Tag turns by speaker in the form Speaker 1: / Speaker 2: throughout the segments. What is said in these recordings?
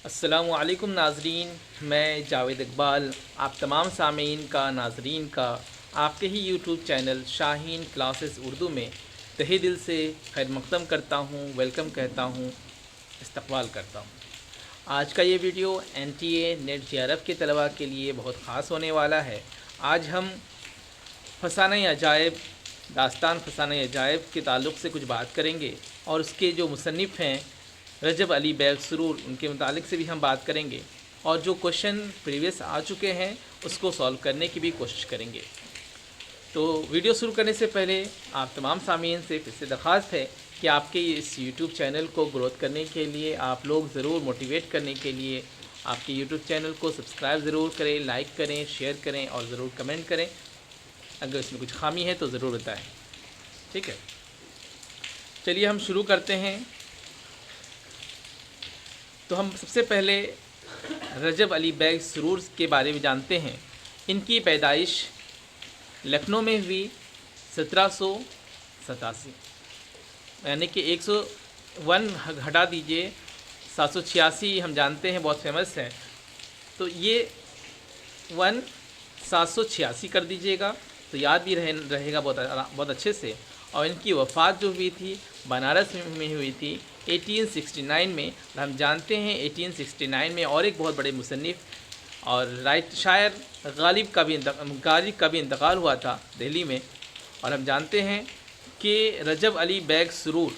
Speaker 1: السلام علیکم ناظرین، میں جاوید اقبال آپ تمام سامعین کا ناظرین کا آپ کے ہی یوٹیوب چینل شاہین کلاسز اردو میں تہہ دل سے خیر مقدم کرتا ہوں، ویلکم کہتا ہوں، استقبال کرتا ہوں۔ آج کا یہ ویڈیو NTA نیٹ JRF کے طلباء کے لیے بہت خاص ہونے والا ہے۔ آج ہم فسانہ عجائب داستان فسانہ عجائب کے تعلق سے کچھ بات کریں گے، اور اس کے جو مصنف ہیں رجب علی بیگ سرور، ان کے متعلق سے بھی ہم بات کریں گے، اور جو کوشچن پریویس آ چکے ہیں اس کو سولو کرنے کی بھی کوشش کریں گے۔ تو ویڈیو شروع کرنے سے پہلے آپ تمام سامعین سے پھر سے درخواست ہے کہ آپ کے اس یوٹیوب چینل کو گروتھ کرنے کے لیے، آپ لوگ ضرور موٹیویٹ کرنے کے لیے آپ کے یوٹیوب چینل کو سبسکرائب ضرور کریں، لائک کریں، شیئر کریں اور ضرور کمنٹ کریں۔ اگر اس میں کچھ خامی ہے تو ضرور بتائیں، ٹھیک ہے؟ چلیے ہم شروع کرتے ہیں۔ تو ہم سب سے پہلے رجب علی بیگ سرور کے بارے میں جانتے ہیں۔ ان کی پیدائش لکھنؤ میں ہوئی 1787، یعنی کہ 101 ہٹا دیجئے، 786 ہم جانتے ہیں بہت فیمس ہے، تو یہ 786 کر دیجئے گا تو یاد بھی رہے گا بہت اچھے سے۔ اور ان کی وفات جو ہوئی تھی بنارس میں ہوئی تھی 1869 میں۔ ہم جانتے ہیں 1869 میں اور ایک بہت بڑے مصنف اور شاعر غالب کا بھی انتقال ہوا تھا دہلی میں، اور ہم جانتے ہیں کہ رجب علی بیگ سرور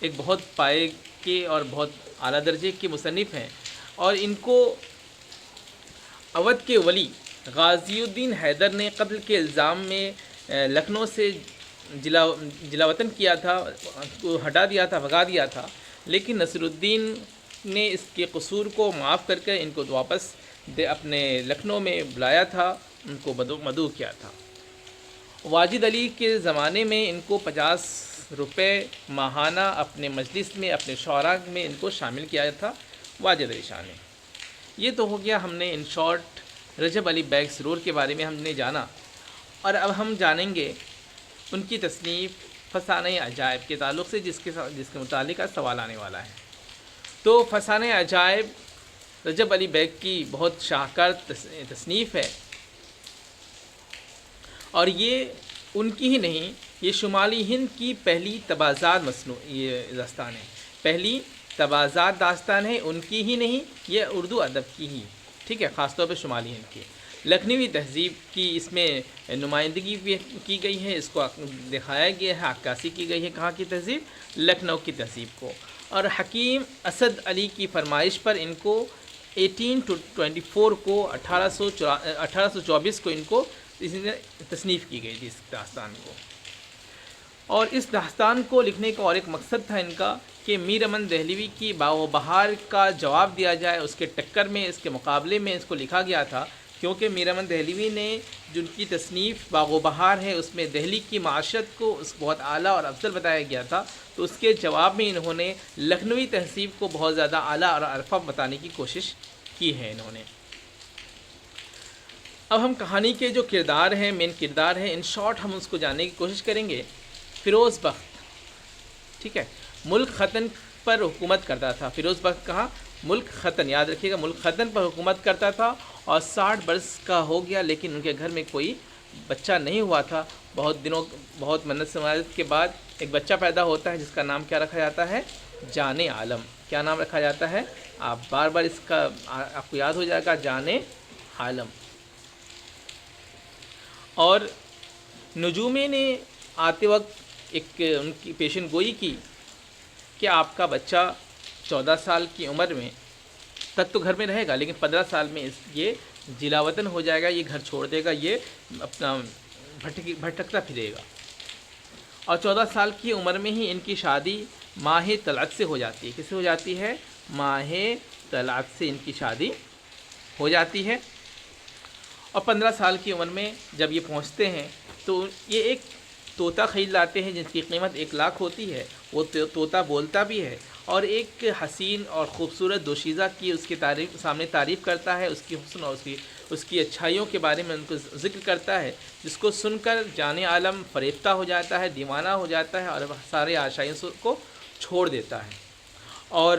Speaker 1: ایک بہت پائے کے اور بہت اعلیٰ درجے کے مصنف ہیں، اور ان کو اودھ کے ولی غازی الدین حیدر نے قتل کے الزام میں لکھنؤ سے جلا وطن کیا تھا، ہٹا دیا تھا، بھگا دیا تھا، لیکن نصر الدین نے اس کے قصور کو معاف کر کے ان کو واپس اپنے لکھنؤ میں بلایا تھا، ان کو مدعو کیا تھا۔ واجد علی کے زمانے میں ان کو 50 روپے ماہانہ اپنے مجلس میں، اپنے شعراء میں ان کو شامل کیا تھا واجد علی شاہ نے۔ یہ تو ہو گیا ہم نے in short Recep Ali bag سرور کے بارے میں ہم نے جانا، اور اب ہم جانیں گے ان کی تصنیف فسانہ عجائب کے تعلق سے، جس کے متعلق سوال آنے والا ہے۔ تو فسانہ عجائب رجب علی بیگ کی بہت شاہکار تصنیف ہے، اور یہ ان کی ہی نہیں، یہ شمالی ہند کی پہلی تبازات یہ داستان ہے، پہلی تبازات داستان ہے، ان کی ہی نہیں، یہ اردو ادب کی ہی، ٹھیک ہے، خاص طور پہ شمالی ہند کی۔ لکھنوی تہذیب کی اس میں نمائندگی بھی کی گئی ہے، اس کو دکھایا گیا ہے، عکاسی کی گئی ہے کہاں کی تہذیب، لکھنؤ کی تہذیب کو۔ اور حکیم اسد علی کی فرمائش پر ان کو 1824 کو 1824 کو ان کو تصنیف کی گئی تھی اس داستان کو۔ اور اس داستان کو لکھنے کا اور ایک مقصد تھا ان کا کہ میر امن دہلوی کی باغ و بہار کا جواب دیا جائے، اس کے ٹکر میں، اس کے مقابلے میں اس کو لکھا گیا تھا، کیونکہ میر امن دہلوی نے جن کی تصنیف باغ و بہار ہے اس میں دہلی کی معاشرت کو اس بہت اعلیٰ اور افضل بتایا گیا تھا، تو اس کے جواب میں انہوں نے لکھنوی تہذیب کو بہت زیادہ اعلیٰ اور ارفع بتانے کی کوشش کی ہے انہوں نے۔ اب ہم کہانی کے جو کردار ہیں، مین کردار ہیں، ان شارٹ ہم اس کو جاننے کی کوشش کریں گے۔ فیروز بخت، ٹھیک ہے، ملک ختن پر حکومت کرتا تھا۔ فیروز بخت کہا ملک ختن، یاد رکھیے گا، ملک ختن پر حکومت کرتا تھا، اور 60 برس کا ہو گیا لیکن ان کے گھر میں کوئی بچہ نہیں ہوا تھا۔ بہت منت سماجت کے بعد ایک بچہ پیدا ہوتا ہے جس کا نام کیا رکھا جاتا ہے؟ جان عالم۔ کیا نام رکھا جاتا ہے؟ آپ بار بار اس کا آپ کو یاد ہو جائے گا، جان عالم۔ اور نجومی نے آتے وقت ایک ان کی پیشن گوئی کی کہ آپ کا بچہ 14 سال کی عمر میں تک تو گھر میں رہے گا، لیکن 15 سال میں یہ جلا وطن ہو جائے گا، یہ گھر چھوڑ دے گا، یہ اپنا بھٹکتا پھرے گا۔ اور 14 سال کی عمر میں ہی ان کی شادی ماہ طلعت سے ہو جاتی ہے۔ کس سے ہو جاتی ہے؟ ماہ طلعت سے ان کی شادی ہو جاتی ہے۔ اور 15 سال کی عمر میں جب یہ پہنچتے ہیں تو یہ ایک طوطا خرید لاتے ہیں جس کی قیمت 1 لاکھ ہوتی ہے۔ وہ طوطا بولتا بھی ہے، اور ایک حسین اور خوبصورت دوشیزہ کی اس کے سامنے تعریف کرتا ہے، اس کی حسن اور اس کی اچھائیوں کے بارے میں ان کو ذکر کرتا ہے، جس کو سن کر جان عالم فریفتہ ہو جاتا ہے، دیوانہ ہو جاتا ہے، اور سارے آشائشوں کو چھوڑ دیتا ہے۔ اور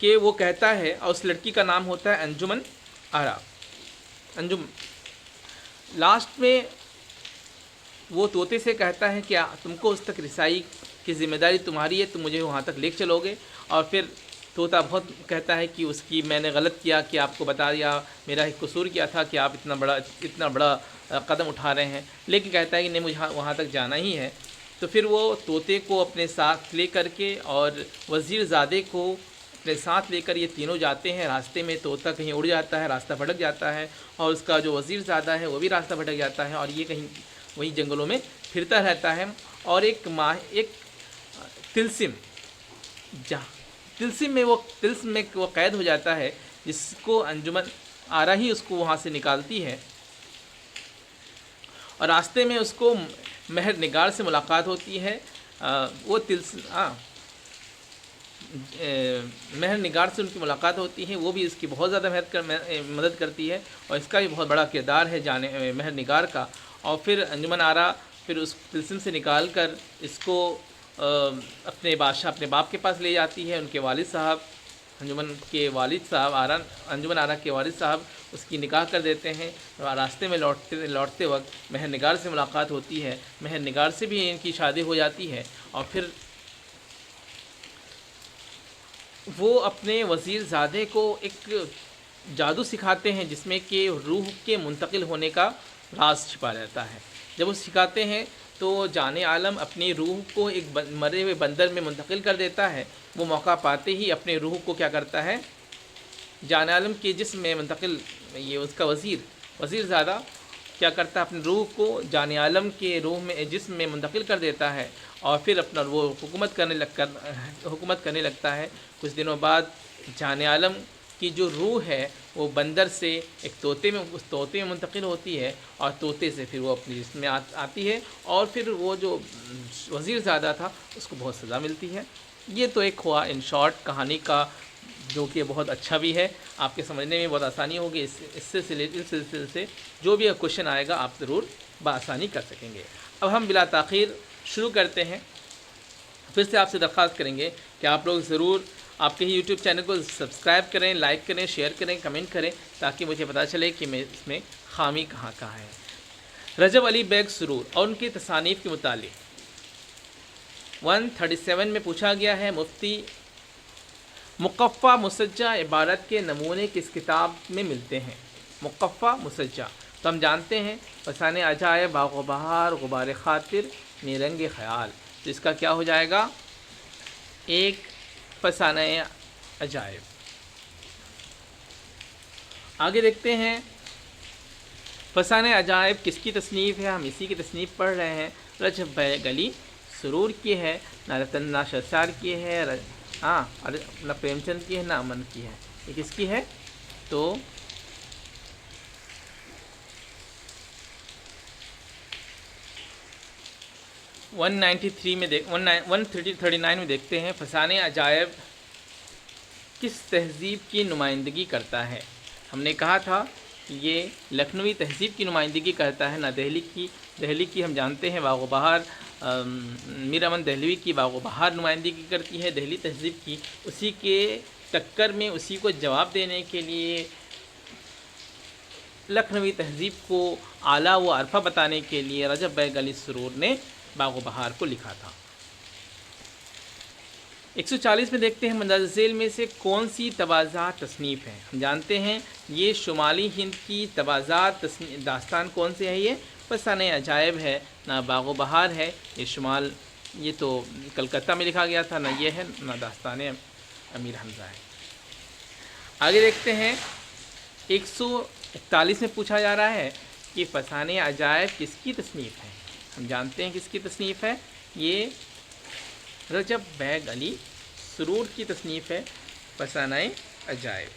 Speaker 1: کہ وہ کہتا ہے، اور اس لڑکی کا نام ہوتا ہے انجمن آرا، انجم، لاسٹ میں وہ طوطے سے کہتا ہے کہ تم کو اس تک رسائی کی ذمہ داری تمہاری ہے، تم مجھے وہاں تک لے چلو گے. اور پھر طوطا بہت کہتا ہے کہ اس کی میں نے غلط کیا کہ آپ کو بتا دیا، میرا ایک قصور کیا تھا کہ آپ اتنا بڑا قدم اٹھا رہے ہیں، لیکن کہتا ہے کہ نہیں، مجھے وہاں تک جانا ہی ہے. تو پھر وہ طوطے کو اپنے ساتھ لے کر کے اور وزیر زادے کو اپنے ساتھ لے کر یہ تینوں جاتے ہیں. راستے میں طوطا کہیں اڑ جاتا ہے، راستہ بھٹک جاتا ہے، اور اس کا جو وزیر زادہ ہے وہ بھی راستہ بھٹک جاتا ہے، اور یہ کہیں وہیں جنگلوں میں پھرتا رہتا ہے. اور ایک تلسم میں وہ قید ہو جاتا ہے، جس کو انجمن آرا ہی اس کو وہاں سے نکالتی ہے. اور راستے میں اس کو مہر نگار سے ملاقات ہوتی ہے. وہ مہر نگار سے ان کی ملاقات ہوتی ہے، وہ بھی اس کی بہت زیادہ مدد کرتی ہے، اور اس کا بھی بہت بڑا کردار ہے مہر نگار کا. اور پھر انجمن آرا پھر اس طلسم سے نکال کر اس کو اپنے بادشاہ، اپنے باپ کے پاس لے جاتی ہے. ان کے والد صاحب، انجمن کے والد صاحب انجمن آرا کے والد صاحب اس کی نکاح کر دیتے ہیں. راستے میں لوٹتے وقت مہر نگار سے ملاقات ہوتی ہے، مہر نگار سے بھی ان کی شادی ہو جاتی ہے. اور پھر وہ اپنے وزیر زادے کو ایک جادو سکھاتے ہیں، جس میں کہ روح کے منتقل ہونے کا راز چھپا رہتا ہے. جب وہ سکھاتے ہیں تو جان عالم اپنی روح کو ایک مرے ہوئے بندر میں منتقل کر دیتا ہے. وہ موقع پاتے ہی اپنے روح کو کیا کرتا ہے، جان عالم کے جسم میں منتقل، یہ اس کا وزیر زادہ کیا کرتا ہے، اپنی روح کو جان عالم کے جسم میں منتقل کر دیتا ہے. اور پھر اپنا وہ حکومت کرنے لگتا ہے. کچھ دنوں بعد جان عالم کی جو روح ہے وہ بندر سے ایک طوطے میں منتقل ہوتی ہے، اور طوطے سے پھر وہ اپنے جسم میں آتی ہے. اور پھر وہ جو وزیر زادہ تھا اس کو بہت سزا ملتی ہے. یہ تو ایک ہوا ان شارٹ کہانی کا، جو کہ بہت اچھا بھی ہے، آپ کے سمجھنے میں بہت آسانی ہوگی. اس سلسلے سے جو بھی کوشچن آئے گا آپ ضرور بآسانی کر سکیں گے. اب ہم بلا تاخیر شروع کرتے ہیں. پھر سے آپ سے درخواست کریں گے کہ آپ لوگ ضرور آپ کے ہی یوٹیوب چینل کو سبسکرائب کریں، لائک کریں، شیئر کریں، کمنٹ کریں، تاکہ مجھے پتہ چلے کہ اس میں خامی کہاں ہے. رجب علی بیگ سرور اور ان کی تصانیف کے متعلق 137 میں پوچھا گیا ہے، مفتی مقفع مسجع عبارت کے نمونے کس کتاب میں ملتے ہیں؟ مقفع مسجع تو ہم جانتے ہیں، فسانہ عجائب، باغ و بہار، غبار خاطر، نیرنگ خیال. تو اس کا کیا ہو جائے گا؟ ایک فسانہ عجائب. آگے دیکھتے ہیں، فسانہ عجائب کس کی تصنیف ہے؟ ہم اسی کی تصنیف پڑھ رہے ہیں. رجب بیگ علی سرور کی ہے، نہ ششار کی ہے، نہ پریم چند کی ہے، نہ امن کی ہے. یہ کس کی ہے؟ تو 139 میں دیکھتے ہیں، فسانہ عجائب کس تہذیب کی نمائندگی کرتا ہے؟ ہم نے کہا تھا کہ یہ لکھنوی تہذیب کی نمائندگی کرتا ہے، نہ دہلی کی ہم جانتے ہیں باغ و بہار، میر امن دہلوی کی باغ و بہار نمائندگی کرتی ہے دہلی تہذیب کی. اسی کے ٹکر میں، اسی کو جواب دینے کے لیے، لکھنوی تہذیب کو اعلیٰ و عرفہ بتانے کے لیے رجب بیگ علی سرور نے باغ و بہار کو لکھا تھا. 140 میں دیکھتے ہیں، مندرجہ ذیل میں سے کون سی تواضع تصنیف ہے؟ ہم جانتے ہیں یہ شمالی ہند کی تواضع داستان کون سے ہے؟ یہ فسانہ عجائب ہے، نہ باغ و بہار ہے. یہ تو کلکتہ میں لکھا گیا تھا، نہ یہ ہے، نہ داستان امیر حمزہ ہے. آگے دیکھتے ہیں، 141 میں پوچھا جا رہا ہے کہ فسانہ عجائب کس کی تصنیف ہے؟ ہم جانتے ہیں کس کی تصنیف ہے، یہ رجب بیگ علی سرور کی تصنیف ہے فسانہ عجائب.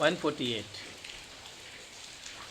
Speaker 1: 148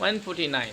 Speaker 1: 149,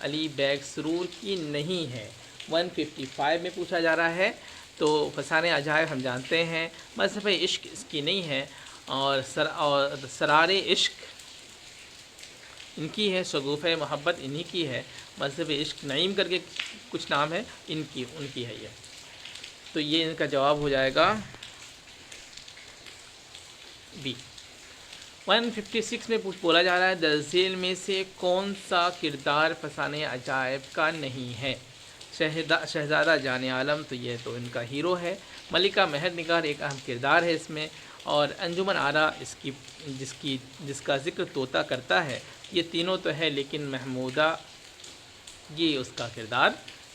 Speaker 1: علی بیگ سرور کی نہیں ہے۔ 155 میں پوچھا جا رہا ہے، تو فسانہ عجائب ہم جانتے ہیں، مذہب عشق اس کی نہیں ہے، اور سرار عشق ان کی ہے، شگوفہ محبت انہی کی ہے، مذہب عشق نعیم کر کے کچھ نام ہے ان کی ہے یہ، تو یہ ان کا جواب ہو جائے گا بی۔ 156 میں بولا جا رہا ہے درج ذیل میں سے کون سا کردار فسانہ عجائب کا نہیں ہے؟ شہزادہ جان عالم، تو یہ تو ان کا ہیرو ہے، ملکہ مہر نگار ایک اہم کردار ہے اس میں، اور انجمن آرا جس کا ذکر طوطا کرتا ہے، یہ تینوں تو ہے، لیکن محمودہ یہ اس کا کردار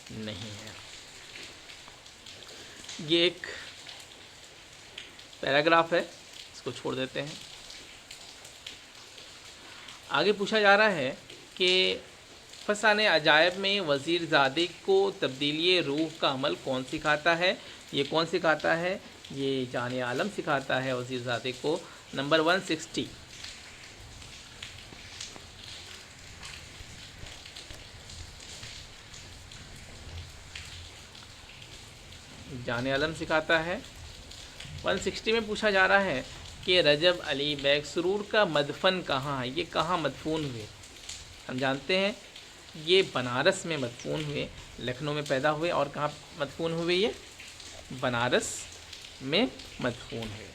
Speaker 1: نہیں ہے۔ یہ ایک پیراگراف ہے، اس کو چھوڑ دیتے ہیں۔ آگے پوچھا جا رہا ہے کہ فسانہ عجائب میں وزیر زادے کو تبدیلی روح کا عمل کون سکھاتا ہے؟ یہ کون سکھاتا ہے؟ یہ جان عالم سکھاتا ہے وزیر زادے کو۔ نمبر 160، جان عالم سکھاتا ہے۔ 160 میں پوچھا جا رہا ہے کہ رجب علی بیگ سرور کا مدفن کہاں ہے؟ یہ کہاں مدفون ہوئے؟ ہم جانتے ہیں یہ بنارس میں مدفون ہوئے، لکھنؤ میں پیدا ہوئے، اور کہاں مدفون ہوئے؟ یہ بنارس میں مدفون ہوئے۔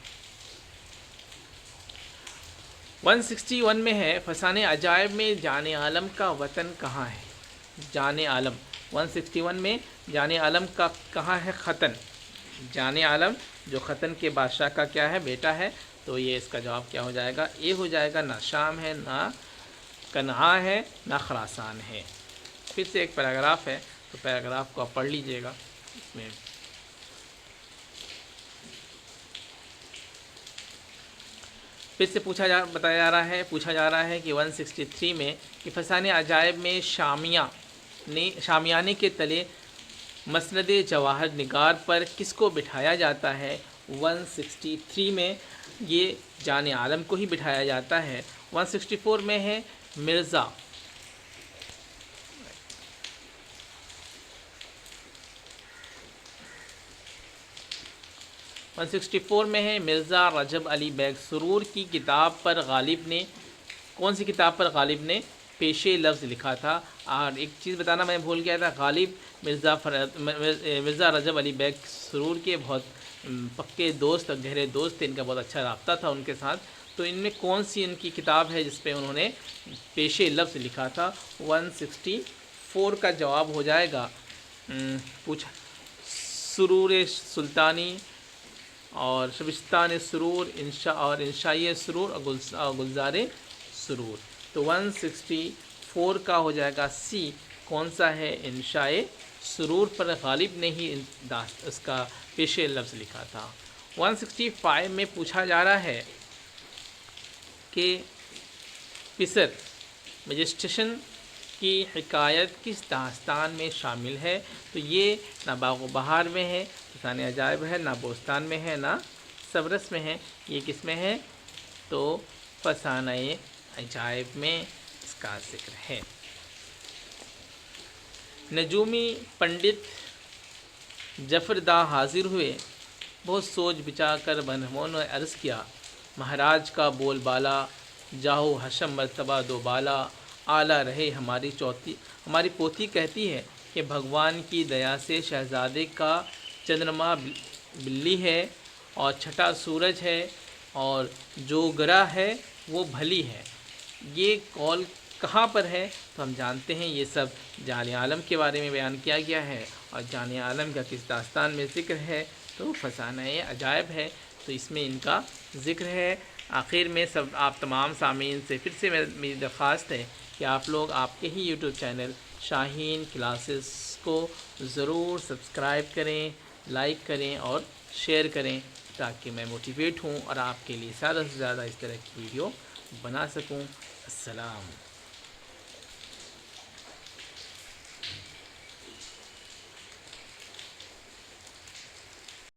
Speaker 1: 161 میں ہے فسانہ عجائب میں جان عالم کا وطن کہاں ہے؟ جان عالم 161 میں جان عالم کا کہاں ہے ختن؟ جان عالم جو ختن کے بادشاہ کا کیا ہے؟ بیٹا ہے، تو یہ اس کا جواب کیا ہو جائے گا؟ یہ ہو جائے گا، نہ شام ہے، نہ کنعا ہے، نہ خراسان ہے۔ پھر سے ایک پیراگراف ہے، تو پیراگراف کو آپ پڑھ لیجئے گا۔ اس میں پھر سے پوچھا جا رہا ہے کہ 163 میں کہ فسانہ عجائب میں شامیانے کے تلے مسند جواہر نگار پر کس کو بٹھایا جاتا ہے؟ 163 میں یہ جان عالم کو ہی بٹھایا جاتا ہے۔ 164 میں ہے مرزا 164 میں ہے مرزا رجب علی بیگ سرور کی کتاب پر غالب نے، کون سی کتاب پر غالب نے پیش لفظ لکھا تھا؟ اور ایک چیز بتانا میں بھول گیا تھا، غالب مرزا رجب علی بیگ سرور کے بہت پکے دوست اور گہرے دوست تھے، ان کا بہت اچھا رابطہ تھا ان کے ساتھ، تو ان میں کون سی ان کی کتاب ہے جس پہ انہوں نے پیش لفظ لکھا تھا؟ 164 کا جواب ہو جائے گا سرور سلطانی اور شبستان سرور اور انشائی سرور اور گلزار سرور، تو 164 کا ہو جائے گا سی، کون سا ہے؟ انشائے سرور پر غالب نے ہی اس کا پیش لفظ لکھا تھا۔ 165 میں پوچھا جا رہا ہے کہ پسر مجسٹیشن کی حکایت کس داستان میں شامل ہے؟ تو یہ نہ باغ و بہار میں ہے، فسانہ عجائب ہے، نہ بوستان میں ہے، نہ سبرس میں ہے، یہ کس میں ہے؟ تو فسانہ عجائب میں اس کا ذکر ہے۔ نجومی پنڈت جعفر دا حاضر ہوئے، بہت سوچ بچا کر بنہموں نے عرض کیا، مہاراج کا بول بالا، جاہو حشم مرتبہ دو بالا، اعلیٰ رہے ہماری پوتی کہتی ہے کہ بھگوان کی دیا سے شہزادے کا چندرما بلی ہے اور چھٹا سورج ہے اور جو گرہ ہے وہ بھلی ہے۔ یہ قول کہاں پر ہے؟ تو ہم جانتے ہیں یہ سب جان عالم کے بارے میں بیان کیا گیا ہے، اور جان عالم کا کس داستان میں ذکر ہے؟ تو فسانہ عجائب ہے، تو اس میں ان کا ذکر ہے۔ آخر میں آپ تمام سامعین سے پھر سے میری درخواست ہے کہ آپ لوگ آپ کے ہی یوٹیوب چینل شاہین کلاسز کو ضرور سبسکرائب کریں، لائک کریں اور شیئر کریں، تاکہ میں موٹیویٹ ہوں اور آپ کے لیے زیادہ سے زیادہ اس طرح کی ویڈیو بنا سکوں۔ السلام۔